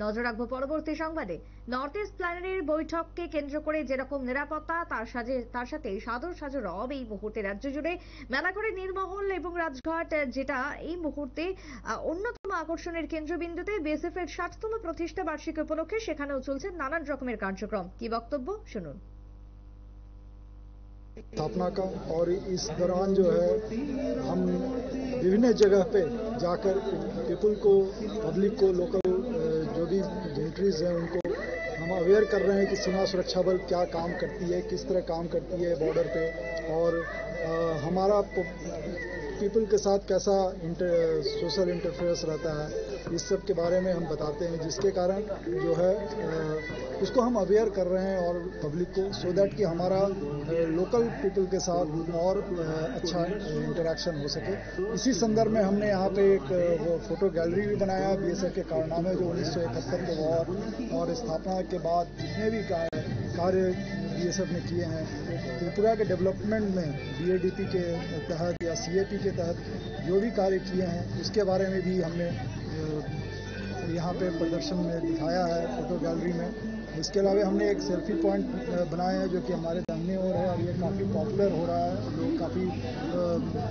নজর রাখবো পরবর্তী সংবাদে। নর্থ ইস্ট প্ল্যানারির বৈঠককে কেন্দ্র করে যেরকম নিরাপত্তা, তার সাথে সাজো সাজো রব এই মুহূর্তে রাজ্য জুড়ে মেলা করে নীরমহল এবং রাজঘাট, যেটা এই মুহূর্তে অন্যতম আকর্ষণের কেন্দ্রবিন্দুতে। বিএসএফ এর 60তম প্রতিষ্ঠা বার্ষিকী উপলক্ষে সেখানেও চলছে নানান রকমের কার্যক্রম। কি বক্তব্য শুনুন। स्थापना का और इस दौरान जो है हम विभिन्न जगह पे जाकर पीपल को, पब्लिक को, लोकल जो भी डिग्निटरीज हैं उनको हम अवेयर कर रहे हैं कि सीमा सुरक्षा बल क्या काम करती है, किस तरह काम करती है बॉर्डर पे, और हमारा पीपल के साथ कैसा सोशल इंटरफेरेंस रहता है, इस सब के बारे में हम बताते हैं, जिसके कारण जो है उसको हम अवेयर कर रहे हैं और पब्लिक को, सो दैट कि हमारा लोकल पीपल के साथ और अच्छा इंटरेक्शन हो सके। इसी संदर्भ में हमने यहाँ पे एक फोटो गैलरी भी बनाया बीएसएफ के कारनामे जो 1971 के वॉर और स्थापना के बाद जितने भी कार्य बीएसएफ ने किए हैं, त्रिपुरा के डेवलपमेंट में बीएडीपी के तहत या सीएपी के तहत जो भी कार्य किए हैं उसके बारे में भी हमने यहाँ पे प्रदर्शन में दिखाया है फोटो गैलरी में। इसके अलावा हमने एक सेल्फी पॉइंट बनाया है जो कि हमारे दाहिने ओर है और ये काफ़ी पॉपुलर हो रहा है, लोग काफ़ी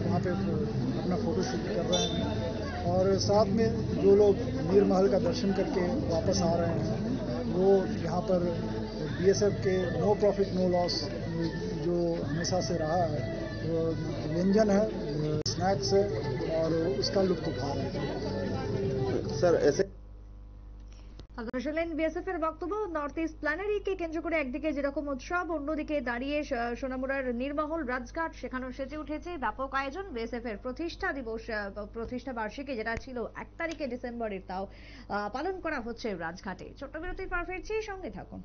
वहाँ पे अपना फोटो शूट कर रहे हैं। और साथ में जो लोग नीरमहल का दर्शन करके वापस आ रहे हैं वो यहाँ पर बीएसएफ के नो प्रॉफिट नो लॉस जो हमेशा से रहा है, व्यंजन है, स्नैक्स है और उसका लुत्फ उठा रहे हैं। सर ऐसे আপনারা শুনলেন বিএসএফ এর বক্তব্য। নর্থ ইস্ট প্ল্যানারিকে কেন্দ্র করে একদিকে যেরকম উৎসব, অন্যদিকে দাঁড়িয়ে সোনামুড়ার নীরমহল রাজঘাট সেখানেও সেজে উঠেছে ব্যাপক আয়োজন। বিএসএফ এর প্রতিষ্ঠা বার্ষিকী যেটা ছিল 1 তারিখে ডিসেম্বরের, তাও পালন করা হচ্ছে রাজঘাটে। ছোট্ট বিরতির পর ফিরছি, সঙ্গে থাকুন।